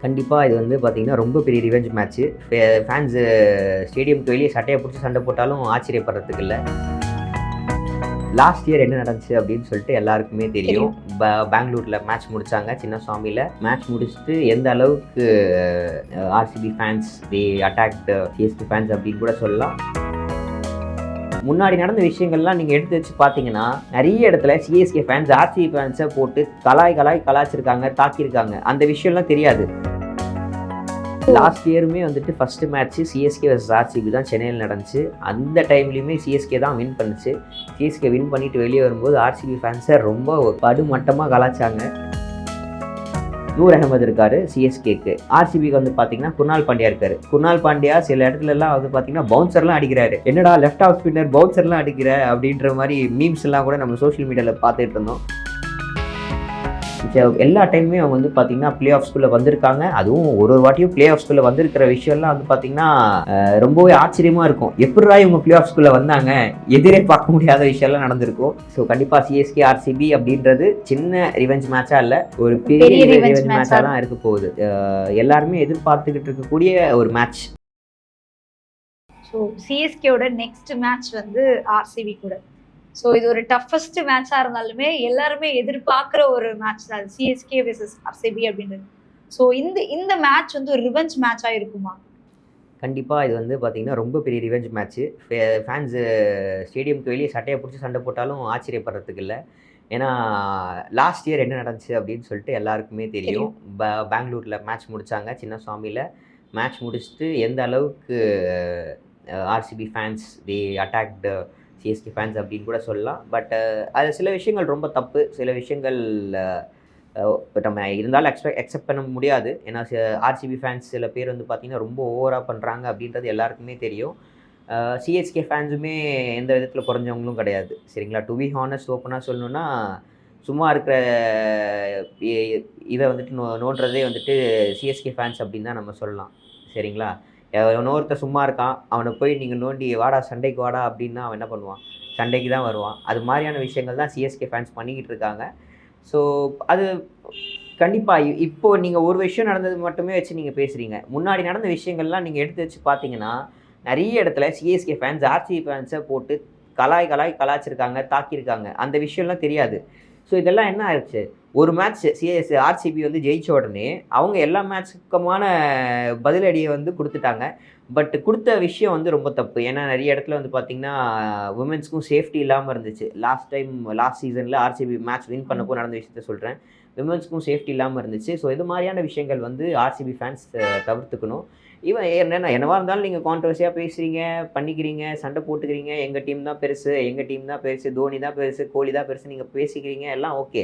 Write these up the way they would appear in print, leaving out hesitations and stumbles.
கண்டிப்பா இது வந்து பார்த்தீங்கன்னா, ரொம்ப பெரிய ரிவெஞ்ச் மேட்ச்சு. ஃபேன்ஸு ஸ்டேடியம்க்கு வெளிய சட்டைய புடிச்சு சண்ட போட்டாலும் ஆச்சரியப்படுறதுக்கு இல்ல. லாஸ்ட் இயர் என்ன நடந்துச்சு அப்படின்னு சொல்லிட்டு எல்லாருக்குமே தெரியும். பெங்களூர்ல மேட்ச் முடிச்சாங்க சின்னசுவாமில. மேட்ச் முடிச்சுட்டு எந்த அளவுக்கு RCB fans attacked CSK fans அப்படின்னு கூட சொல்லலாம். முன்னாடி நடந்த விஷயங்கள்லாம் நீங்கள் எடுத்து வச்சு பார்த்தீங்கன்னா, நிறைய இடத்துல சிஎஸ்கே ஃபேன்ஸ் ஆர்சிபி ஃபேன்ஸை போட்டு கலாய்ச்சிருக்காங்க, தாக்கியிருக்காங்க. அந்த விஷயம்லாம் தெரியாது. லாஸ்ட் இயருமே வந்துட்டு first match CSK versus RCB தான் சென்னையில் நடந்துச்சு. அந்த டைம்லையுமே சிஎஸ்கே தான் வின் பண்ணுச்சு. சிஎஸ்கே வின் பண்ணிட்டு வெளியே வரும்போது ஆர்சிபி ஃபேன்ஸை ரொம்ப படுமட்டமாக கலாச்சாங்க. நூர் அகமது இருக்காரு சிஎஸ்கேக்கு. ஆர்சிபிக்கு வந்து பார்த்தீங்கன்னா குர்னால் பாண்டியா இருக்காரு. குர்னால் பாண்டியா சில இடத்துலலாம் வந்து பார்த்தீங்கன்னா பவுன்சர்லாம் அடிக்கிறாரு. என்னடா லெஃப்ட் ஆஃப் ஸ்பின்னர் பவுன்சர்லாம் அடிக்கிற அப்படின்ற மாதிரி மீம்ஸ் எல்லாம் கூட நம்ம சோஷியல் மீடியாவில் பார்த்துட்டு இருந்தோம். எல்லா டைமுமே அவங்க வந்து பார்த்தீங்கன்னா பிளே ஆஃப்ஸ்குள்ளே வந்திருக்காங்க. அதுவும் ஒரு வாட்டியும் பிளே ஆஃப்ஸ்குள்ளே வந்திருக்கிற விஷயம்லாம் வந்து பார்த்தீங்கன்னா ரொம்பவே ஆச்சரியமாக இருக்கும். எப்படா இவங்க பிளே ஆஃப்ஸ்குள்ளே வந்தாங்க, எதிரே பார்க்க முடியாத விஷயம்லாம் நடந்திருக்கும். ஸோ கண்டிப்பாக சிஎஸ்கே ஆர்சிபி அப்படின்றது சின்ன ரிவெஞ்ச் மேட்சாக இல்லை, ஒரு பெரிய ரிவெஞ்ச் மேட்சாக தான் இருக்க போகுது. எல்லாருமே எதிர்பார்த்துக்கிட்டு இருக்கக்கூடிய ஒரு மேட்ச். ஸோ சிஎஸ்கேவோட நெக்ஸ்ட் மேட்ச் வந்து ஆர்சிபி கூட. ஸோ இது ஒரு டஃபஸ்ட் மேட்சாக இருந்தாலுமே எல்லாருமே எதிர்பார்க்குற ஒரு மேட்ச் தான் சிஎஸ்கே வெர்சஸ் ஆர்சிபி அப்படின்றது. ஸோ இந்த மேட்ச் வந்து ஒரு ரிவெஞ்ச் மேட்சாக இருக்குமா? கண்டிப்பாக இது வந்து பார்த்தீங்கன்னா ரொம்ப பெரிய ரிவெஞ்ச் மேட்ச்சு. ஃபேன்ஸு ஸ்டேடியம்க்கு வெளியே சட்டையை பிடிச்சி சண்டை போட்டாலும் ஆச்சரியப்படுறதுக்கு இல்லை. ஏன்னா லாஸ்ட் இயர் என்ன நடந்துச்சு அப்படின்னு சொல்லிட்டு எல்லாருக்குமே தெரியும். பெங்களூரில் மேட்ச் முடித்தாங்க சின்னசுவாமியில். மேட்ச் முடிச்சுட்டு எந்த அளவுக்கு RCB fans attacked CSK fans அப்படின்னு கூட சொல்லலாம். பட் அது சில விஷயங்கள் ரொம்ப தப்பு, சில விஷயங்கள் நம்ம இருந்தாலும் அக்செப்ட் பண்ண முடியாது. ஏன்னா ஆர்சிபி ஃபேன்ஸ் சில பேர் வந்து பார்த்திங்கன்னா ரொம்ப ஓவராக பண்ணுறாங்க அப்படின்றது எல்லாருக்குமே தெரியும். சிஎஸ்கே ஃபேன்ஸுமே எந்த விதத்தில் குறைஞ்சவங்களும் கிடையாது, சரிங்களா. டு பி ஹானஸ்ட் ஓப்பனாக சொல்லணுன்னா, சும்மா இருக்கிற இதை வந்துட்டு நோண்டுறதே வந்துட்டு சிஎஸ்கே ஃபேன்ஸ் அப்படின்னு தான் நம்ம சொல்லலாம், சரிங்களா. இன்னொருத்தர் சும்மா இருக்கான், அவனை போய் நீங்கள் நோண்டி வாடா சண்டைக்கு வாடா அப்படின்னா அவன் என்ன பண்ணுவான்? சண்டைக்கு தான் வருவான். அது மாதிரியான விஷயங்கள் தான் சிஎஸ்கே ஃபேன்ஸ் பண்ணிக்கிட்டு இருக்காங்க. ஸோ அது கண்டிப்பாக இப்போது நீங்கள் ஒரு விஷயம் நடந்தது மட்டுமே வச்சு நீங்கள் பேசுகிறீங்க. முன்னாடி நடந்த விஷயங்கள்லாம் நீங்கள் எடுத்து வச்சு பார்த்தீங்கன்னா, நிறைய இடத்துல சிஎஸ்கே ஃபேன்ஸ் ஆர்சிபி ஃபேன்ஸை போட்டு கலாய்ச்சிருக்காங்க, தாக்கியிருக்காங்க. அந்த விஷயம்லாம் தெரியாது. ஸோ இதெல்லாம் என்ன ஆயிடுச்சு, ஒரு மேட்ச் ஆர்சிபி வந்து ஜெயிச்ச உடனே அவங்க எல்லா மேட்சுக்குமான பதிலடியை வந்து கொடுத்துட்டாங்க. பட் கொடுத்த விஷயம் வந்து ரொம்ப தப்பு. ஏன்னா நிறைய இடத்துல வந்து பார்த்திங்கன்னா உமன்ஸ்க்கும் சேஃப்டி இல்லாமல் இருந்துச்சு. லாஸ்ட் சீசனில் ஆர்சிபி மேட்ச் வின் பண்ணப்போ நடந்த விஷயத்த சொல்கிறேன். விமன்ஸ்க்கும் சேஃப்டி இல்லாமல் இருந்துச்சு. ஸோ இது மாதிரியான விஷயங்கள் வந்து ஆர்சிபி ஃபேன்ஸ் தவிர்த்துக்கணும். என்னவா இருந்தாலும் நீங்கள் கான்ட்ரவர்சியாக பேசுகிறீங்க, பண்ணிக்கிறீங்க, சண்டை போட்டுக்கிறீங்க, எங்கள் டீம் தான் பெருசு, தோனி தான் பெருசு, கோலி தான் பெருசு, நீங்கள் பேசிக்கிறீங்க, எல்லாம் ஓகே.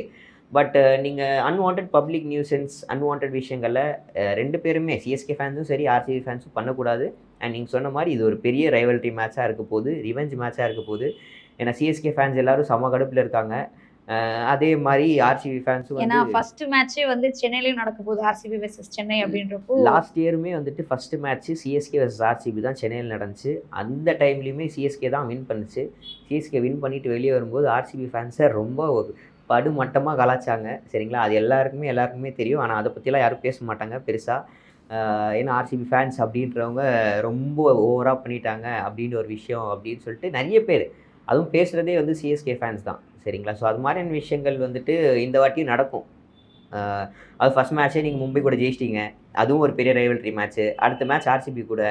பட் நீங்கள் அன்வான்ட் பப்ளிக் நியூசன்ஸ், அன்வான்ட் விஷயங்களில் ரெண்டு பேருமே சிஎஸ்கே ஃபேன்ஸும் சரி ஆர்சிபி ஃபேன்ஸும் பண்ணக்கூடாது. அண்ட் நீங்கள் சொன்ன மாதிரி இது ஒரு பெரிய ரைவல்ரி மேட்சாக இருக்க போகுது, ரிவெஞ்ச் மேட்சாக இருக்க போகுது. ஏன்னா சிஎஸ்கே ஃபேன்ஸ் எல்லோரும் செம கடுப்பில் இருக்காங்க. அதே மாதிரி ஆர்சிபி ஃபேன்ஸும் ஏன்னா ஃபர்ஸ்ட் மேட்சே வந்து சென்னையிலயும் நடக்க போகுது, ஆர்சிபி வெர்சஸ் சென்னை அப்படின்றப்போ. லாஸ்ட் இயருமே வந்துட்டு first match CSK versus RCB தான் சென்னையில் நடந்துச்சு. அந்த டைம்லையுமே சிஎஸ்கே தான் வின் பண்ணுச்சு. சிஎஸ்கே வின் பண்ணிட்டு வெளியே வரும்போது ஆர்சிபி ஃபேன்ஸை ரொம்ப படுமட்டமாக கலாச்சாங்க, சரிங்களா. அது எல்லாருக்குமே தெரியும். ஆனால் அதை பற்றிலாம் யாரும் பேச மாட்டாங்க பெருசாக. ஏன்னா ஆர்சிபி ஃபேன்ஸ் அப்படின்றவங்க ரொம்ப ஓவராக பண்ணிட்டாங்க அப்படின்னு ஒரு விஷயம் அப்படின்னு சொல்லிட்டு நிறைய பேர் அதுவும் பேசுகிறதே வந்து சிஎஸ்கே ஃபேன்ஸ் தான், சரிங்களா. ஸோ அது மாதிரியான விஷயங்கள் வந்துட்டு இந்த வாட்டியும் நடக்கும். அது ஃபஸ்ட் மேட்ச்சே நீங்கள் மும்பை கூட ஜெயிச்சிட்டிங்க, அதுவும் ஒரு பெரிய ரைவல்ரி மேட்ச்சு. அடுத்த மேட்ச் ஆர்சிபி கூட.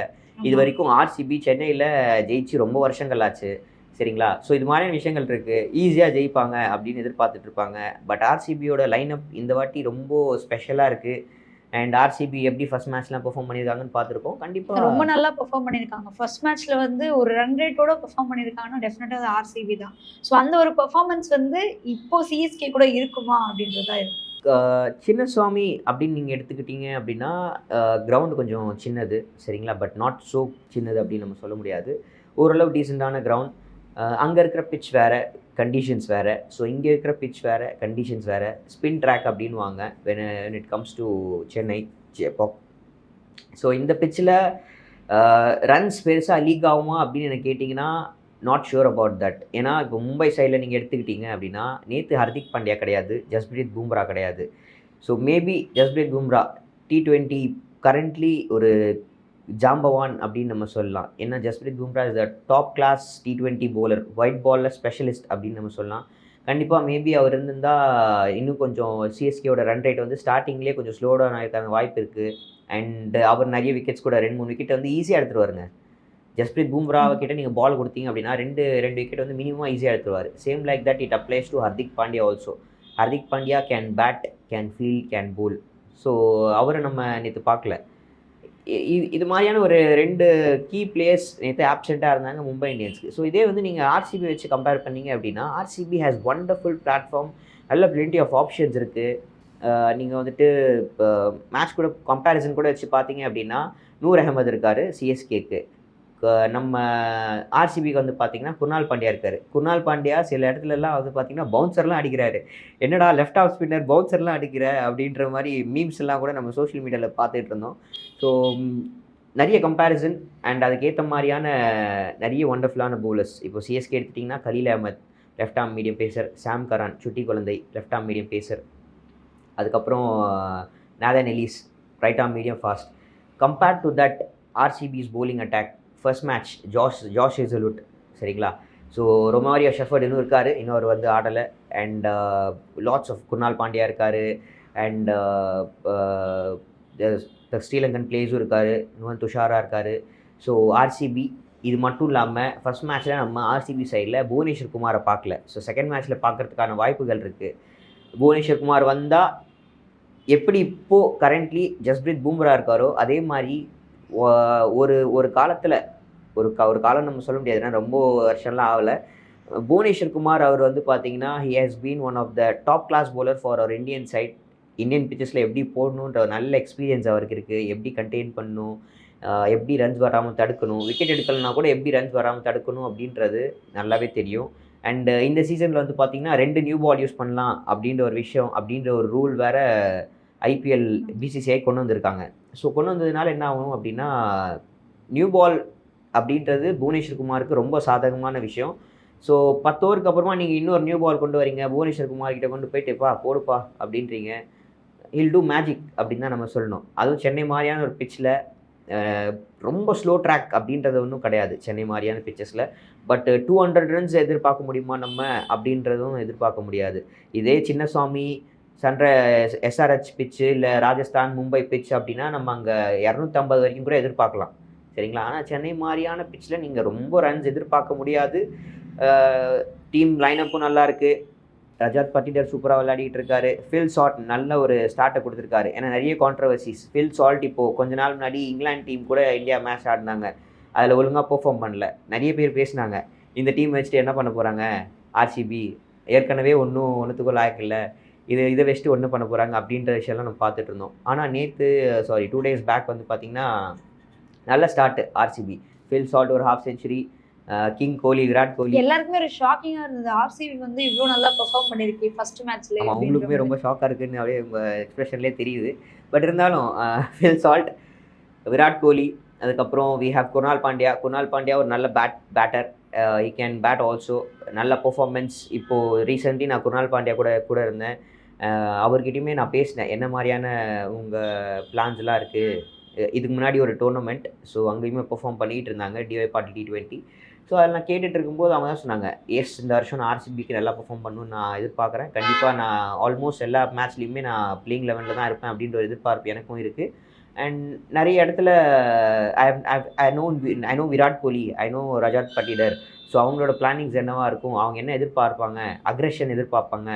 இது வரைக்கும் ஆர்சிபி சென்னையில் ஜெயிச்சு ரொம்ப வருஷங்கள் ஆச்சு, சரிங்களா. ஸோ இது மாதிரியான விஷயங்கள் இருக்குது. ஈஸியாக ஜெயிப்பாங்க அப்படின்னு எதிர்பார்த்துட்டு இருப்பாங்க. பட் ஆர்சிபியோட லைனப் இந்த வாட்டி ரொம்ப ஸ்பெஷலாக இருக்குது. அண்ட் ஆர்சிபி எப்படி ஃபர்ஸ்ட் மேட்ச்லாம் பெர்ஃபார்ம் பண்ணியிருக்காங்கன்னு பார்த்துருக்கோம். கண்டிப்பாக ரொம்ப நல்லா பெர்ஃபார்ம் பண்ணியிருக்காங்க. ஃபர்ஸ்ட் மேட்ச்ல வந்து ஒரு ரன் ரேட்டோட பெர்ஃபார்ம் பண்ணியிருக்காங்கன்னா டெஃபினட்டாக அது ஆர்சிபி தான். ஸோ அந்த ஒரு பெர்ஃபார்மன்ஸ் வந்து இப்போ சிஎஸ்கே கூட இருக்குமா அப்படின்றதா இருக்கும். சின்னசுவாமி அப்படின்னு நீங்கள் எடுத்துக்கிட்டீங்க அப்படின்னா கிரவுண்டு கொஞ்சம் சின்னது, சரிங்களா. பட் நாட் ஸோ சின்னது அப்படின்னு நம்ம சொல்ல முடியாது. ஓரளவு டீசெண்டான கிரவுண்ட். அங்கே இருக்கிற பிட்ச் வேறு, கண்டிஷன்ஸ் வேறு. ஸோ இங்கே இருக்கிற பிட்ச் வேறு, கண்டிஷன்ஸ் வேறு. ஸ்பின் ட்ராக் அப்படின்வாங்க when it comes to Chennai Chepauk. So இந்த பிட்சில் ரன்ஸ் பெருசாக லீக் ஆகுமா அப்படின்னு எனக்கு கேட்டிங்கன்னா நாட் ஷுர் அபவுட் தட். ஏன்னா இப்போ மும்பை சைடில் நீங்கள் எடுத்துக்கிட்டீங்க அப்படின்னா நேற்று ஹர்திக் பாண்டியா கிடையாது, ஜஸ்பிரீத் பும்ரா கிடையாது. So maybe Jasprit Bumrah T20 currently ஒரு ஜாம்பவான் அப்படின்னு நம்ம சொல்லலாம். ஏன்னா Jasprit Bumrah is the top class T20 bowler, white பால்ல ஸ்பெஷலிஸ்ட் அப்படின்னு நம்ம சொல்லலாம். கண்டிப்பாக மேபி அவர் இருந்திருந்தா இன்னும் கொஞ்சம் சிஎஸ்கேவோட ரன் ரேட் வந்து ஸ்டார்டிங்லேயே கொஞ்சம் ஸ்லோ டவுன் ஆகிருக்காங்க வாய்ப்பு இருக்குது. அண்ட் அவர் நிறைய விக்கெட்ஸ் கூட 2-3 விக்கெட் வந்து ஈஸியாக எடுத்துருவாருங்க. ஜஸ்பிரீத் பும்ராவை கிட்ட நீங்கள் பால் கொடுத்தீங்க அப்படின்னா ரெண்டு விக்கெட் வந்து மினிமம் ஈஸியாக எடுத்துருவார். Same like that it applies to Hardik Pandya also. Hardik Pandya can bat, can field, can bowl. So அவரை நம்ம நேற்று பார்க்கல. இது மாதிரியான ஒரு 2 கீ பிளேயர்ஸ் நேற்று ஆப்செண்ட்டாக இருந்தாங்க மும்பை இந்தியன்ஸ்க்கு. ஸோ இதே வந்து நீங்கள் ஆர்சிபி வச்சு கம்பேர் பண்ணீங்க அப்படின்னா ஆர்சிபி ஹேஸ் ஒண்டர்ஃபுல் பிளாட்ஃபார்ம், நல்ல பிளென்டி ஆஃப் ஆப்ஷன்ஸ் இருக்குது. நீங்கள் வந்துட்டு இப்போ மேட்ச் கூட கம்பேரிசன் கூட வச்சு பார்த்தீங்க அப்படின்னா நூர் அகமது இருக்கார் சிஎஸ்கேக்கு. நம்ம ஆர்சிபிக்கு வந்து பார்த்தீங்கன்னா குர்னால் பாண்டியா இருக்கார். குர்னால் பாண்டியா சில இடத்துலலாம் வந்து பார்த்தீங்கன்னா பவுன்சர்லாம் அடிக்கிறாரு. என்னடா லெஃப்ட் ஆஃப் ஸ்பின்னர் பவுன்சர்லாம் அடிக்கிற அப்படின்ற மாதிரி மீம்ஸ் எல்லாம் கூட நம்ம சோஷியல் மீடியாவில் பார்த்துட்டு இருந்தோம். ஸோ நிறைய கம்பேரிசன் அண்ட் அதுக்கேற்ற மாதிரியான நிறைய ஒண்டர்ஃபுல்லான பவுலர்ஸ். இப்போ சிஎஸ்கே எடுத்துட்டிங்கன்னா Khaleel Ahmed left arm medium pacer, Sam Curran சுட்டி குழந்தை லெஃப்ட் ஆர்ம் மீடியம் பேசர், அதுக்கப்புறம் Nathan Ellis right arm medium fast. Compared to that RCB's bowling attack first match Josh Hazlewood சரிங்களா. ஸோ ரொமாரியோ ஷெஃபர்ட் இன்னும் இருக்கார், இன்னொரு வந்து ஆடலை. And lots of Krunal Pandya இருக்கார். அண்ட் ஸ்ரீலங்கன் பிளேயர்ஸும் இருக்கார், இன்னும் துஷாரா இருக்கார். ஸோ ஆர்சிபி இது மட்டும் இல்லாமல் ஃபர்ஸ்ட் மேட்ச்சில் நம்ம ஆர்சிபி சைடில் புவனேஸ்வர் குமாரை பார்க்கல. ஸோ செகண்ட் மேட்ச்சில் பார்க்குறதுக்கான வாய்ப்புகள் இருக்குது. புவனேஸ்வர் குமார் வந்தால் எப்படி இப்போது கரண்ட்லி ஜஸ்பிரீத் பும்ரா இருக்காரோ அதே மாதிரி ஒரு காலத்தில் ஒரு காலம் நம்ம சொல்ல முடியாது, ஏன்னா ரொம்ப வருஷம்லாம் ஆகலை. புவனேஸ்வர் குமார் அவர் வந்து பார்த்தீங்கன்னா he has been one of the top class bowler for our Indian side. Indian பிச்சஸில் எப்படி போடணுன்ற ஒரு நல்ல எக்ஸ்பீரியன்ஸ் அவருக்கு இருக்குது. எப்படி கண்டெயின் பண்ணணும், எப்படி ரன்ஸ் வராமல் தடுக்கணும், விக்கெட் எடுக்கலைன்னா கூட எப்படி ரன்ஸ் வராமல் தடுக்கணும் அப்படின்றது நல்லாவே தெரியும். அண்டு இந்த சீசனில் வந்து பார்த்திங்கன்னா 2 நியூ பால் யூஸ் பண்ணலாம் அப்படின்ற ஒரு விஷயம், அப்படின்ற ஒரு ரூல் வேறு ஐபிஎல் பிசிசிஐ கொண்டு வந்திருக்காங்க. ஸோ கொண்டு வந்ததுனால என்ன ஆகும் அப்படின்னா நியூ பால் அப்படின்றது புவனேஸ்வர் குமாருக்கு ரொம்ப சாதகமான விஷயம். ஸோ 10 ஓவருக்கு அப்புறமா நீங்கள் இன்னொரு நியூ பால் கொண்டு வரீங்க, புவனேஸ்வர் குமார்கிட்ட கொண்டு போயிட்டுப்பா போடுப்பா அப்படின்றீங்க, ஹில் டூ மேஜிக் அப்படின்னு தான் நம்ம சொல்லணும். அதுவும் சென்னை மாதிரியான ஒரு பிச்சில் ரொம்ப ஸ்லோ ட்ராக் அப்படின்றது ஒன்றும் கிடையாது சென்னை மாதிரியான பிச்சஸில். பட் 200 ரன்ஸ் எதிர்பார்க்க முடியுமா நம்ம அப்படின்றதும் எதிர்பார்க்க முடியாது. இதே சின்னசாமி எஸ்ஆர்ஹெச் பிச்சு இல்லை ராஜஸ்தான் மும்பை பிச் அப்படின்னா நம்ம அங்கே 250 வரைக்கும் கூட எதிர்பார்க்கலாம் சரிங்களா. ஆனால் சென்னை மாதிரியான பிச்சில் நீங்கள் ரொம்ப ரன்ஸ் எதிர்பார்க்க முடியாது. டீம் லைனப்பும் நல்லா இருக்குது. ரஜாத் பட்டிடர் சூப்பராக விளையாடிட்டு இருக்காரு. ஃபில் சால்ட் நல்ல ஒரு ஸ்டார்ட்டை கொடுத்துருக்காரு. ஏன்னா நிறைய கான்ட்ரவர்சிஸ். ஃபில் சால்ட் இப்போது கொஞ்ச நாள் முன்னாடி இங்கிலாந்து டீம் கூட இந்தியா மேட்ச் ஆடினாங்க, அதில் ஒழுங்காக பெர்ஃபார்ம் பண்ணல. நிறைய பேர் பேசினாங்க இந்த டீம் வச்சுட்டு என்ன பண்ண போகிறாங்க ஆர்சிபி, ஏற்கனவே ஒன்றுத்துக்கும் லாயக்கு இல்லை, இதை வச்சுட்டு ஒன்று பண்ண போகிறாங்க அப்படின்ற விஷயம்லாம் நம்ம பார்த்துட்டு இருந்தோம். ஆனால் 2 days பேக் வந்து பார்த்திங்கன்னா நல்ல ஸ்டார்ட்டு ஆர்சிபி. ஃபில் சால்ட் ஒரு ஹாஃப் செஞ்சுரி, கிங் கோலி, விராட் கோலி எல்லாருக்குமே ஒரு ஷாக்கிங்காக இருந்தது. ஆர்சிபி வந்து இவ்வளோ நல்லா பெர்ஃபார்ம் பண்ணியிருக்கு ஃபர்ஸ்ட் மேட்ச்ல. அவங்களுக்குமே ரொம்ப ஷாக்காக இருக்குன்னு அப்படியே உங்கள் எக்ஸ்பிரஷன்லேயே தெரியுது. பட் இருந்தாலும் ஃபில் சால்ட், விராட் கோலி, அதுக்கப்புறம் வி ஹேவ் குர்னால் பாண்டியா ஒரு நல்ல batter. He can bat also. நல்ல பெர்ஃபார்மன்ஸ். இப்போது ரீசெண்ட்லி நான் குர்னால் பாண்டியா கூட இருந்தேன். அவர்கிட்டையுமே நான் பேசினேன் என்ன மாதிரியான உங்கள் பிளான்ஸ்லாம் இருக்குது. இதுக்கு முன்னாடி ஒரு டோர்னமெண்ட், ஸோ அங்கேயுமே பெர்ஃபார்ம் பண்ணிகிட்டு இருந்தாங்க டிஒய் பாட்டில் T20. ஸோ அதில் நான் கேட்டுட்டு இருக்கும்போது அவங்க தான் சொன்னாங்க, எஸ் இந்த வருஷம் நான் ஆர்சிபிக்கு நல்லா பெர்ஃபார்ம் பண்ணணும்னு நான் எதிர்பார்க்குறேன். கண்டிப்பாக நான் ஆல்மோஸ்ட் எல்லா மேட்ச்லேயுமே நான் பிளேயிங் 11 தான் இருப்பேன் அப்படின்ற ஒரு எதிர்பார்ப்பு எனக்கும் இருக்குது. அண்ட் நிறைய இடத்துல I know Virat Kohli, I know Rajat Patidar. So அவங்களோட பிளானிங்ஸ் என்னவாக இருக்கும், அவங்க என்ன எதிர்பார்ப்பாங்க, அக்ரெஷன் எதிர்பார்ப்பாங்க.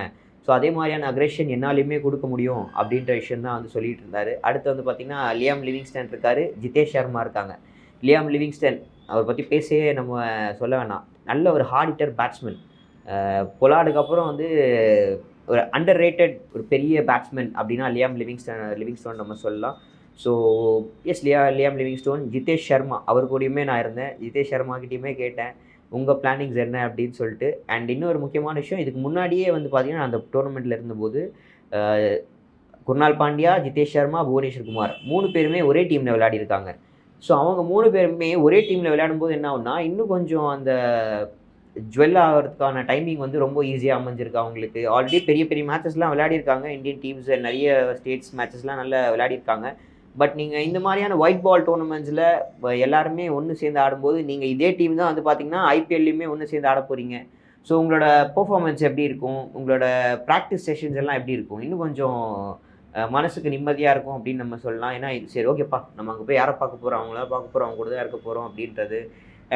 ஸோ அதே மாதிரியான அக்ரெஷன் என்னாலையுமே கொடுக்க முடியும் அப்படின்ற விஷயம் தான் வந்து சொல்லிட்டு இருந்தார். அடுத்து வந்து பார்த்திங்கன்னா லியாம் லிவிங்ஸ்டன் இருக்கார், ஜிதேஷ் சர்மா இருக்காங்க. லியாம் லிவிங்ஸ்டன் அவர் பற்றி பேசவே நம்ம சொல்ல வேணாம். நல்ல ஒரு ஹார்ட் ஹிட்டர் பேட்ஸ்மேன். பொலார்டுக்கு அப்புறம் வந்து ஒரு அண்டர் ரேட்டட் ஒரு பெரிய பேட்ஸ்மேன் அப்படின்னா லியாம் லிவிங்ஸ்டோன் நம்ம சொல்லலாம். So yes Liam Livingstone. Jitesh Sharma அவர் கூடயுமே நான் இருந்தேன். ஜிதேஷ் சர்மாக்கிட்டையுமே கேட்டேன் உங்கள் பிளானிங்ஸ் என்ன அப்படின்னு சொல்லிட்டு. அண்ட் இன்னொரு முக்கியமான விஷயம், இதுக்கு முன்னாடியே வந்து பார்த்திங்கன்னா அந்த டோர்னமெண்ட்டில் இருந்தபோது குர்னால் பாண்டியா, ஜிதேஷ் சர்மா, புவனேஸ்வர் குமார் 3 பேருமே ஒரே டீமில் விளையாடிருக்காங்க. ஸோ அவங்க 3 பேருமே ஒரே டீமில் விளையாடும்போது என்ன ஆகும்னா இன்னும் கொஞ்சம் அந்த ஜுவல் ஆகிறதுக்கான டைமிங் வந்து ரொம்ப ஈஸியாக அமைஞ்சிருக்கு அவங்களுக்கு. ஆல்ரெடி பெரிய பெரிய மேட்சஸ்லாம் விளையாடிருக்காங்க. இந்தியன் டீம்ஸ் நிறைய ஸ்டேட்ஸ் மேட்சஸ்லாம் நல்லா விளையாடிருக்காங்க. பட் நீங்கள் இந்த மாதிரியான ஒயிட் பால் டோர்னமெண்ட்ஸில் எல்லாருமே ஒன்று சேர்ந்து ஆடும்போது, நீங்கள் இதே டீம் தான் வந்து பார்த்தீங்கன்னா ஐபிஎல்லையுமே ஒன்று சேர்ந்து ஆட போகிறீங்க. ஸோ உங்களோட பெர்ஃபார்மன்ஸ் எப்படி இருக்கும், உங்களோட ப்ராக்டிஸ் செஷன்ஸ் எல்லாம் எப்படி இருக்கும், இன்னும் கொஞ்சம் மனசுக்கு நிம்மதியாக இருக்கும் அப்படின்னு நம்ம சொல்லலாம். ஏன்னா இது சரி ஓகேப்பா, நம்ம அங்கே போய் யாரை பார்க்க போகிறோம், அவங்கள பார்க்க போகிறோம், அவங்க கூட தான் இருக்க போகிறோம் அப்படின்றது.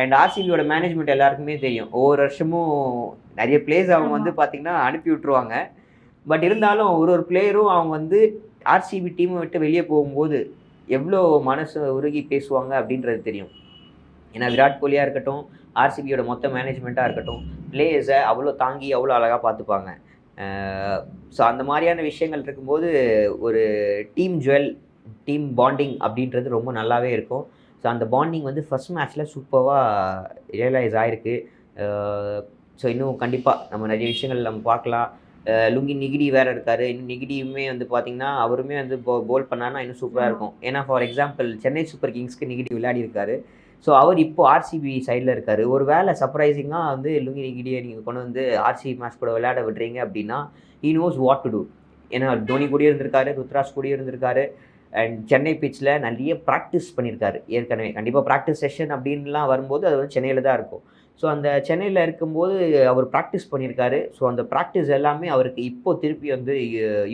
அண்ட் ஆர்சிபியோட மேனேஜ்மெண்ட் எல்லாருக்குமே தெரியும். ஒவ்வொரு வருஷமும் நிறைய பிளேயர்ஸ் அவங்க வந்து பார்த்தீங்கன்னா அனுப்பி விட்ருவாங்க. பட் இருந்தாலும் ஒரு ஒரு பிளேயரும் அவங்க வந்து ஆர்சிபி டீமை விட்டு வெளியே போகும்போது எவ்வளோ மனசு உருகி பேசுவாங்க அப்படின்றது தெரியும். ஏன்னா விராட் கோலியாக இருக்கட்டும், ஆர்சிபியோட மொத்த மேனேஜ்மெண்ட்டாக இருக்கட்டும், பிளேயர்ஸை அவ்வளோ தாங்கி அவ்வளோ அழகாக பார்த்துப்பாங்க. ஸோ அந்த மாதிரியான விஷயங்கள் இருக்கும்போது ஒரு டீம் ஜுவல், டீம் பாண்டிங் அப்படின்றது ரொம்ப நல்லாவே இருக்கும். ஸோ அந்த பாண்டிங் வந்து ஃபர்ஸ்ட் மேட்ச்சில் சூப்பராக ரியலைஸ் ஆகிருக்கு. ஸோ இன்னும் கண்டிப்பாக நம்ம நிறைய விஷயங்கள் நம்ம பார்க்கலாம். லுங்கி நிகிடி வேறு இருக்கார். இன்னும் நிகிடியுமே வந்து பார்த்திங்கன்னா அவருமே வந்து போல் பண்ணார்னா இன்னும் சூப்பராக இருக்கும். ஏன்னா ஃபார் எக்ஸாம்பிள் சென்னை சூப்பர் கிங்ஸ்க்கு நிகிடி விளையாடி இருக்காரு. ஸோ அவர் இப்போ ஆர்சிபி சைடில் இருக்கார். ஒரு வேளை சர்ப்ரைசிங்காக வந்து லுங்கி நிகிடியை நீங்கள் கொண்டு வந்து ஆர்சிபி மேட்ச் கூட விளையாட விடுறீங்க அப்படின்னா he knows what to do. ஏன்னா தோனி கூடயும் இருந்திருக்காரு, ருத்ராஜ் கூடயும் இருந்திருக்காரு. அண்ட் சென்னை பிச்சில் நிறைய ப்ராக்டிஸ் பண்ணியிருக்காரு ஏற்கனவே. கண்டிப்பாக ப்ராக்டிஸ் செஷன் அப்படின்லாம் வரும்போது அது வந்து சென்னையில் தான் இருக்கும். ஸோ அந்த சென்னையில் இருக்கும்போது அவர் ப்ராக்டிஸ் பண்ணியிருக்காரு. ஸோ அந்த ப்ராக்டிஸ் எல்லாமே அவருக்கு இப்போ திருப்பி வந்து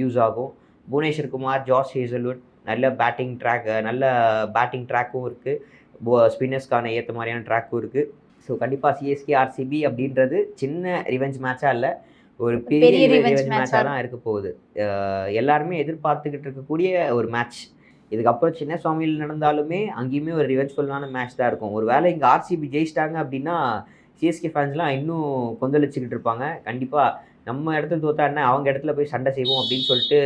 யூஸ் ஆகும். புவனேஸ்வர் குமார், ஜாஸ் ஹேசல்வுட் நல்ல பேட்டிங் ட்ராக்கும் இருக்குது. ஸ்பின்னர்ஸ்க்கான ஏற்ற மாதிரியான ட்ராக்கும் இருக்குது. ஸோ கண்டிப்பாக சிஎஸ்கே ஆர்சிபி அப்படின்றது சின்ன ரிவெஞ்ச் மேட்சாக இல்லை, ஒரு பெரிய ரிவெஞ்ச் மேட்சாக தான் இருக்க போகுது. எல்லாருமே எதிர்பார்த்துக்கிட்டு இருக்கக்கூடிய ஒரு மேட்ச். இதுக்கப்புறம் சின்ன சுவாமியில் நடந்தாலுமே அங்கேயுமே ஒரு ரிவெஞ்ச்ஃபுல்லான மேட்ச் தான் இருக்கும். ஒரு வேளை இங்கே ஆர்சிபி ஜெயிச்சிட்டாங்க அப்படின்னா சிஎஸ்கே ஃபேன்ஸ்லாம் இன்னும் கொந்தளிச்சுக்கிட்டு இருப்பாங்க. கண்டிப்பாக நம்ம இடத்துல தோத்தா என்ன, அவங்க இடத்துல போய் சண்டை செய்வோம் அப்படின்னு சொல்லிட்டு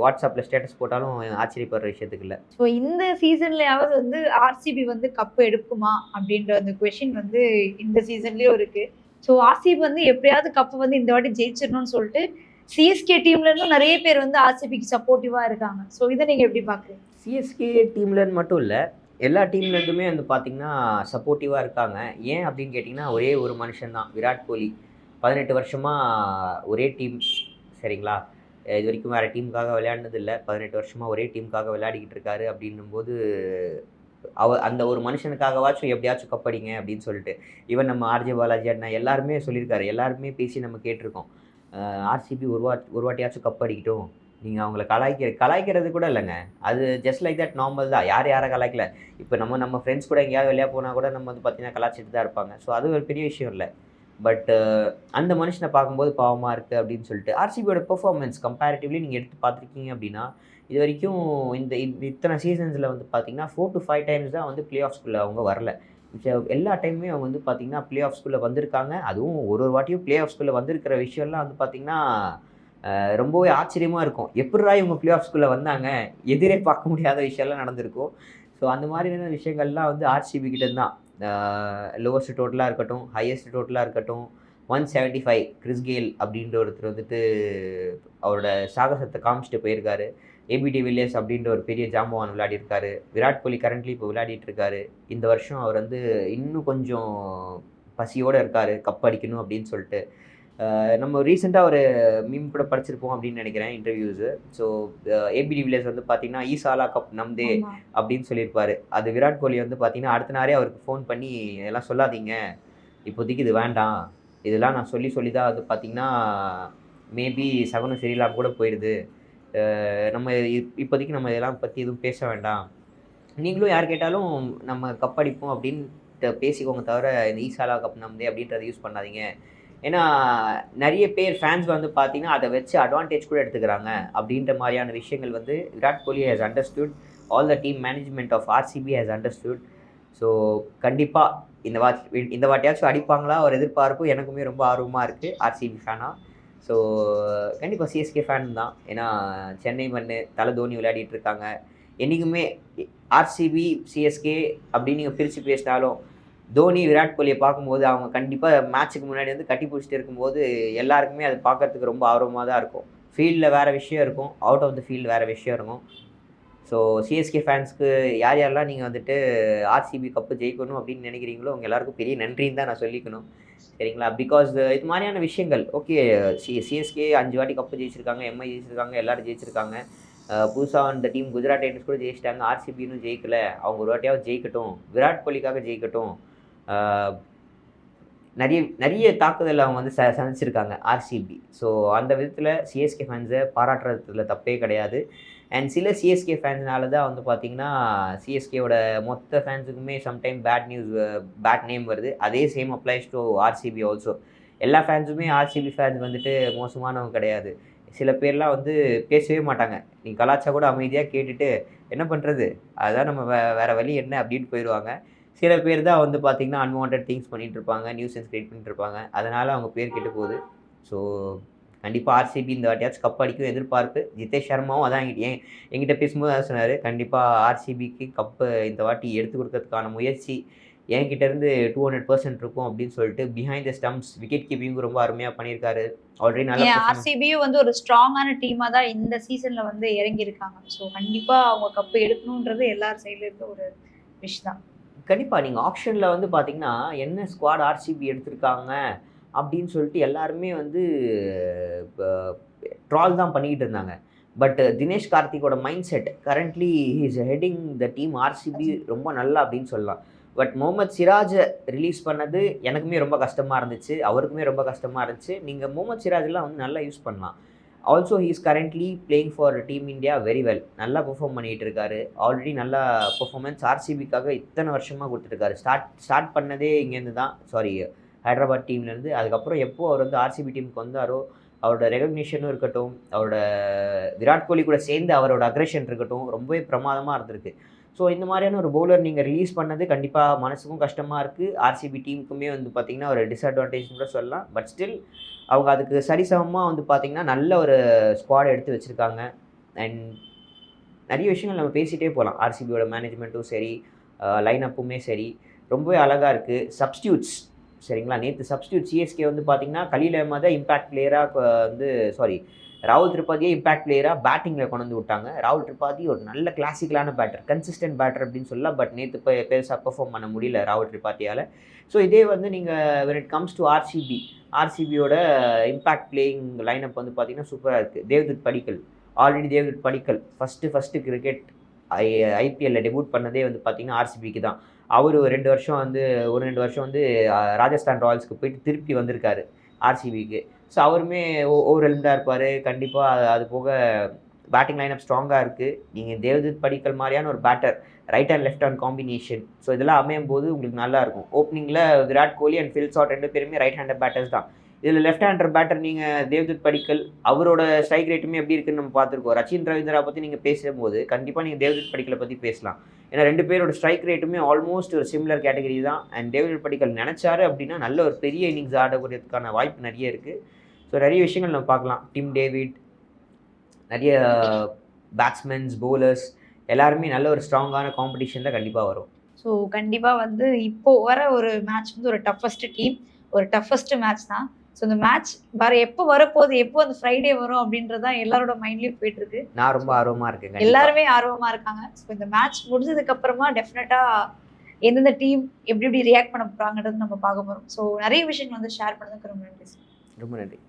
வாட்ஸ்அப்பில் ஸ்டேட்டஸ் போட்டாலும் ஆச்சரியப்படுற விஷயத்துக்கு இல்லை. ஸோ இந்த சீசன்லயாவது வந்து ஆர்சிபி வந்து கப்பு எடுக்குமா அப்படின்ற அந்த கொஷின் வந்து இந்த சீசன்லயும் இருக்கு. ஸோ ஆர்சிபி வந்து எப்படியாவது கப்பு வந்து இந்த வாட்டி ஜெயிச்சிடணும்னு சொல்லிட்டு சிஎஸ்கே டீம்ல இருந்தும் நிறைய பேர் வந்து ஆர்சிபிக்கு சப்போர்ட்டிவா இருக்காங்க. ஸோ இதை நீங்க எப்படி பாக்குறீங்க? சிஎஸ்கே டீம்லன்னு மட்டும் இல்லை, எல்லா டீம்லேருந்துமே வந்து பார்த்திங்கன்னா சப்போர்ட்டிவாக இருக்காங்க. ஏன் அப்படின்னு கேட்டிங்கன்னா ஒரே ஒரு மனுஷன்தான், விராட் கோலி. 18 வருஷமாக ஒரே டீம், சரிங்களா? இது வரைக்கும் வேறு டீமுக்காக விளையாடினதில்லை. 18 வருஷமாக ஒரே டீமுக்காக விளையாடிக்கிட்டு இருக்காரு. அப்படின்னும்போது அந்த ஒரு மனுஷனுக்காகவாச்சும் எப்படியாச்சும் கப்படிங்க அப்படின்னு சொல்லிட்டு ஈவன் நம்ம ஆர்ஜே பாலாஜி அண்ணா எல்லாருமே சொல்லியிருக்காரு. எல்லாருமே பேசி நம்ம கேட்டிருக்கோம், ஆர்சிபி ஒரு வாட்டியாச்சும் கப்படிக்கட்டும். நீங்கள் அவங்கள கலாய்க்கிறது கூட இல்லைங்க, அது ஜஸ்ட் லைக் தட் நார்மல் தான். யாரை கலாய்க்கல. இப்போ நம்ம ஃப்ரெண்ட்ஸ் கூட எங்கேயாவது வெளியே போனால் கூட நம்ம வந்து பார்த்திங்கன்னா கலாய்ச்சிட்டு தான் இருப்பாங்க. ஸோ அது ஒரு பெரிய விஷயம் இல்லை. பட் அந்த மனுஷனை பார்க்கும்போது பாவமாக இருக்குது அப்படின்னு சொல்லிட்டு ஆர்சிபியோட பெர்ஃபார்மன்ஸ் கம்பேரிட்டிவ்லி நீங்கள் எடுத்து பார்த்துருக்கீங்க அப்படின்னா இது வரைக்கும் இத்தனை சீசன்ஸில் வந்து பார்த்திங்கன்னா 4 to 5 டைம்ஸ் தான் வந்து பிளே ஆஃப்ஸ்குள்ளே அவங்க வரல. எல்லா டைமுமே அவங்க வந்து பார்த்திங்கன்னா பிளே ஆஃப்ஸ்குள்ளே வந்திருக்காங்க. அதுவும் ஒரு வாட்டியும் பிளே ஆஃப்ஸ்குள்ளே வந்திருக்கிற விஷயம்லாம் வந்து பார்த்திங்கன்னா ரொம்பவே ஆச்சரியமாக இருக்கும். எப்படிடா இவங்க பிளே ஆஃப்ஸ்குள்ளே வந்தாங்க, எதிரே பார்க்க முடியாத விஷயம்லாம் நடந்திருக்கும். ஸோ அந்த மாதிரியான விஷயங்கள்லாம் வந்து ஆர்சிபி கிட்ட தான். லோவஸ்ட் டோட்டலாக இருக்கட்டும், ஹையஸ்ட் டோட்டலாக இருக்கட்டும், 175 கிறிஸ் கெயில் அப்படின்ற ஒருத்தர் வந்துட்டு அவரோட சாகசத்தை காமிச்சிட்டு போயிருக்காரு. ஏபி டிவில்லியர்ஸ் அப்படின்ற ஒரு பெரிய ஜாம்பவான் விளையாடிருக்காரு. விராட் கோலி கரண்ட்லி இப்போ விளையாடிட்டு இருக்காரு. இந்த வருஷம் அவர் வந்து இன்னும் கொஞ்சம் பசியோடு இருக்கார், கப் அடிக்கணும் அப்படின்னு சொல்லிட்டு. நம்ம ரீசெண்டாக ஒரு மீம் கூட படிச்சிருப்போம் அப்படின்னு நினைக்கிறேன், இன்டர்வியூஸு. ஸோ ஏபி டிவிலியர்ஸ் வந்து பார்த்தீங்கன்னா ஈசாலா கப் நம்தே அப்படின்னு சொல்லியிருப்பாரு. அது விராட் கோலி வந்து பார்த்தீங்கன்னா அடுத்த நாளே அவருக்கு ஃபோன் பண்ணி இதெல்லாம் சொல்லாதீங்க, இப்போதைக்கு இது வேண்டாம், இதெல்லாம் நான் சொல்லி தான் அது பார்த்தீங்கன்னா மேபி சகனம் சரியில்லாமல் கூட போயிடுது, நம்ம இப்போதைக்கு நம்ம இதெல்லாம் பற்றி எதுவும் பேச வேண்டாம், நீங்களும் யார் கேட்டாலும் நம்ம கப் அடிப்போம் அப்படின்னு பேசிக்கோங்க, தவிர இந்த ஈசாலா கப் நம்தே அப்படின்றத யூஸ் பண்ணாதீங்க. ஏன்னா நிறைய பேர் ஃபேன்ஸ் வந்து பார்த்தீங்கன்னா அதை வச்சு அட்வான்டேஜ் கூட எடுத்துக்கிறாங்க அப்படின்ற மாதிரியான விஷயங்கள் வந்து Virat Kohli has understood, all the team management of RCB has understood. So கண்டிப்பாக இந்த வாட்டியாச்சும் அடிப்பாங்களா ஒரு எதிர்பார்ப்பு எனக்குமே ரொம்ப ஆர்வமாக இருக்குது ஆர்சிபி ஃபேனாக. ஸோ கண்டிப்பாக சிஎஸ்கே ஃபேன் தான். ஏன்னா சென்னை மண்ணு, தலை தோனி விளையாடிட்டு இருக்காங்க. என்றைக்குமே ஆர்சிபி சிஎஸ்கே அப்படின்னு நீங்கள் பிரித்து பேசினாலும் தோனி விராட் கோலியை பார்க்கும்போது அவங்க கண்டிப்பாக மேட்ச்சுக்கு முன்னாடி வந்து கட்டி பிடிச்சிட்டு இருக்கும்போது எல்லாருக்குமே அது பார்க்கறதுக்கு ரொம்ப ஆர்வமாக தான் இருக்கும். ஃபீல்டில் வேறு விஷயம் இருக்கும், அவுட் ஆஃப் த ஃபீல்டு வேறு விஷயம் இருக்கும். ஸோ சிஎஸ்கே ஃபேன்ஸ்க்கு யார் யாரெல்லாம் நீங்கள் வந்துட்டு ஆர்சிபி கப்பு ஜெயிக்கணும் அப்படின்னு நினைக்கிறீங்களோ உங்கள் எல்லாருக்கும் பெரிய நன்றின்னு தான் நான் சொல்லிக்கணும். சரிங்களா? பிகாஸ் இது மாதிரியான விஷயங்கள் ஓகே. சிஎஸ்கே 5 வாட்டி கப்பு ஜெயிச்சிருக்காங்க, எம்ஐ ஜெயிச்சிருக்காங்க, எல்லாரும் ஜெயிச்சிருக்காங்க. புதுசாக அந்த டீம் குஜராத் டைட்டன்ஸ் கூட ஜெயிச்சிட்டாங்க. ஆர்சிபி இன்னும் ஜெயிக்கல. அவங்க ஒரு வாட்டியாவது ஜெயிக்கட்டும், விராட் கோலிக்காக ஜெயிக்கட்டும். நிறைய நிறைய தாக்குதல் அவங்க வந்து சந்திச்சிருக்காங்க ஆர்சிபி. ஸோ அந்த விதத்தில் சிஎஸ்கே ஃபேன்ஸை பாராட்டுறதுல தப்பே கிடையாது. அண்ட் சில சிஎஸ்கே ஃபேன்ஸ்னால தான் வந்து பார்த்திங்கன்னா சிஎஸ்கேவோட மொத்த ஃபேன்ஸுக்குமே சம்டைம் பேட் நேம் வருது. அதே same applies to RCB also. எல்லா ஃபேன்ஸுமே ஆர்சிபி ஃபேன்ஸ் வந்துட்டு மோசமானவங்க கிடையாது. சில பேர்லாம் வந்து பேசவே மாட்டாங்க. நீங்கள் கலாச்சா கூட அமைதியாக கேட்டுட்டு என்ன பண்ணுறது, அதுதான் நம்ம வேறு வழி என்ன அப்படின்னு போயிடுவாங்க. சில பேர் தான் வந்து பார்த்திங்கன்னா அன்வான்ட் திங்ஸ் பண்ணிகிட்டு இருப்பாங்க, நியூசன்ஸ் கிரியேட் பண்ணிட்டு இருப்பாங்க. அதனால் அவங்க பேர் கெட்டு போகுது. ஸோ கண்டிப்பாக ஆர்சிபி இந்த வாட்டியாச்சும் கப் அடிக்கும் எதிர்பார்ப்பு. ஜிதேஷ் சர்மாவும் அதான் என்கிட்ட பேசும்போது அதான் சொன்னார். கண்டிப்பாக ஆர்சிபிக்கு கப்பு இந்த வாட்டி எடுத்து கொடுக்கறதுக்கான முயற்சி என்கிட்டேருந்து 200% இருக்கும் அப்படின்னு சொல்லிட்டு பிஹைண்ட் த ஸ்டம்ப்ஸ் விக்கெட் கீப்பிங்கும் ரொம்ப அருமையாக பண்ணியிருக்காரு. ஆல்ரெடி நல்லா ஆர்சிபியும் வந்து ஒரு ஸ்ட்ராங்கான டீமாக தான் இந்த சீசனில் வந்து இறங்கியிருக்காங்க. ஸோ கண்டிப்பாக அவங்க கப்பு எடுக்கணுன்றது எல்லார் சைடில் இருக்க ஒரு விஷ் தான். கண்டிப்பாக நீங்கள் ஆப்ஷனில் வந்து பார்த்தீங்கன்னா என்ன ஸ்குவாட் ஆர்சிபி எடுத்திருக்காங்க அப்படின்னு சொல்லிட்டு எல்லாருமே வந்து ட்ரால் தான் பண்ணிக்கிட்டு இருந்தாங்க. பட் தினேஷ் கார்த்திகோட mindset currently is heading the team RCB ரொம்ப நல்லா அப்படின்னு சொல்லலாம். பட் முகமது சிராஜை ரிலீஸ் பண்ணது எனக்குமே ரொம்ப கஷ்டமாக இருந்துச்சு, அவருக்குமே ரொம்ப கஷ்டமாக இருந்துச்சு. நீங்கள் முகமது சிராஜெலாம் வந்து நல்லா யூஸ் பண்ணலாம். Also he is currently playing for team India very well. நல்லா பெர்ஃபார்ம் பண்ணிகிட்டு இருக்காரு. ஆல்ரெடி நல்லா பெர்ஃபார்மன்ஸ் ஆர்சிபிக்காக இத்தனை வருஷமாக கொடுத்துருக்காரு. ஸ்டார்ட் பண்ணதே இங்கேருந்து தான், ஹைதராபாத் டீம்லேருந்து. அதுக்கப்புறம் எப்போ அவர் வந்து ஆர்சிபி டீமுக்கு வந்தாரோ அவரோட ரெகக்னிஷனும் இருக்கட்டும், அவரோட விராட் கோலி கூட சேர்ந்து அவரோட அக்ரெஷன் இருக்கட்டும், ரொம்பவே பிரமாதமாக இருந்திருக்கு. ஸோ இந்த மாதிரியான ஒரு பவுலர் நீங்கள் ரிலீஸ் பண்ணது கண்டிப்பாக மனசுக்கும் கஷ்டமாக இருக்குது. ஆர்சிபி டீமுக்குமே வந்து பார்த்திங்கன்னா ஒரு டிஸ்அட்வான்டேஜ் கூட சொல்லலாம். பட் ஸ்டில் அவங்க அதுக்கு சரிசமமாக வந்து பார்த்திங்கன்னா நல்ல ஒரு ஸ்குவாட் எடுத்து வச்சுருக்காங்க. அண்ட் நிறைய விஷயங்கள் நம்ம பேசிகிட்டே போகலாம். ஆர்சிபியோட மேனேஜ்மெண்ட்டும் சரி, லைன் அப்புமே சரி, ரொம்பவே அழகாக இருக்குது. சப்ஸ்டியூட்ஸ் சரிங்களா? நேற்று சப்ஸ்டியூட் சிஎஸ்கே வந்து பார்த்திங்கன்னா கலீல் அஹ்மதை இம்பாக்ட் பிளேயராக வந்து ராகுல் திரிபாதியை இம்பாக்ட் பிளேயராக பேட்டிங்கில் கொண்டு வந்து விட்டாங்க. ராகுல் திரிபாதி ஒரு நல்ல கிளாசிக்கலான பேட்டர், கன்சிஸ்டன்ட் பேட்டர் அப்படின்னு சொல்லலாம். பட் நேற்று பெருசாக பெர்ஃபார்ம் பண்ண முடியல ராகுல் திரிபாதியால். ஸோ இதே வந்து நீங்கள் when it comes to ஆர்சிபியோட இம்பாக்ட் பிளேயிங் லைனப் வந்து பார்த்திங்கன்னா சூப்பராக இருக்குது. தேவ்தத் படிக்கல் ஃபஸ்ட்டு கிரிக்கெட் ஐபிஎல்ல டெபியூட் பண்ணதே வந்து பார்த்திங்கன்னா ஆர்சிபிக்கு தான். அவர் ஒரு 2 வருஷம் வந்து ராஜஸ்தான் ராயல்ஸ்க்கு போயிட்டு திருப்பி வந்திருக்காரு ஆர்சிபிக்கு. ஸோ அவருமே ஓவர்வெல்ம்டாக இருப்பார். கண்டிப்பாக அது போக பேட்டிங் லைனப் ஸ்ட்ராங்காக இருக்குது. நீங்கள் தேவ்தத் படிக்கல் மாதிரியான ஒரு batter, right and left hand combination, so இதெல்லாம் அமையும் போது உங்களுக்கு நல்லாயிருக்கும். ஓப்பனிங்கில் Virat Kohli and Phil Salt 2 பேருமே ரைட் ஹேண்டர் பேட்டர்ஸ் தான். இதில் லெஃப்ட் ஹேண்டர் பேட்டர் நீங்கள் தேவ்தத் படிக்கல், அவரோட ஸ்ட்ரைக் ரேட்டுமே எப்படி இருக்குன்னு நம்ம பார்த்துருக்கோம். ரச்சின் ரவீந்திரா பற்றி நீங்கள் பேசும்போது கண்டிப்பாக நீங்கள் தேவ்தத் படிக்கலை பற்றி பேசலாம். ஏன்னா 2 பேரோட ஸ்ட்ரைக் ரேட்டுமே ஆல்மோஸ்ட் ஒரு சிமிலர் கேட்டகரி தான். அண்ட் தேவ்தத் படிக்கல் நினச்சாரு அப்படின்னா நல்ல ஒரு பெரிய இன்னிங்ஸ் ஆடக்கூடியதுக்கான வாய்ப்பு நிறைய இருக்குது. ஸோ நிறைய விஷயங்கள் நம்ம பார்க்கலாம். டிம் டேவிட், நிறைய பேட்ஸ்மென்ஸ், பவுலர்ஸ் எல்லாருமே நல்ல ஒரு ஸ்ட்ராங்கான காம்படிஷனில் கண்டிப்பாக வரும். ஸோ கண்டிப்பாக வந்து இப்போது வர ஒரு மேட்ச் வந்து ஒரு டஃபஸ்ட் மேட்ச் தான். ஸோ இந்த மேட்ச் எப்போ வரப்போகுது, எப்போ அந்த ஃப்ரைடே வரும் அப்படின்றதான் எல்லாரோட மைண்ட்லேயும் போயிட்டு இருக்கு. நான் ரொம்ப ஆர்வமாக இருக்கேன். எல்லாருமே ஆர்வமாக இருக்காங்க. ஸோ இந்த மேட்ச் முடிஞ்சதுக்கு அப்புறமா டெஃபினட்டாக எந்தெந்த டீம் எப்படி ரியாக்ட் பண்ண போகிறாங்கன்றது நம்ம பார்க்க போகிறோம். ஸோ நிறைய விஷயங்கள் வந்து ஷேர் பண்ணதுக்கு ரொம்ப நன்றி. ரொம்ப நன்றி.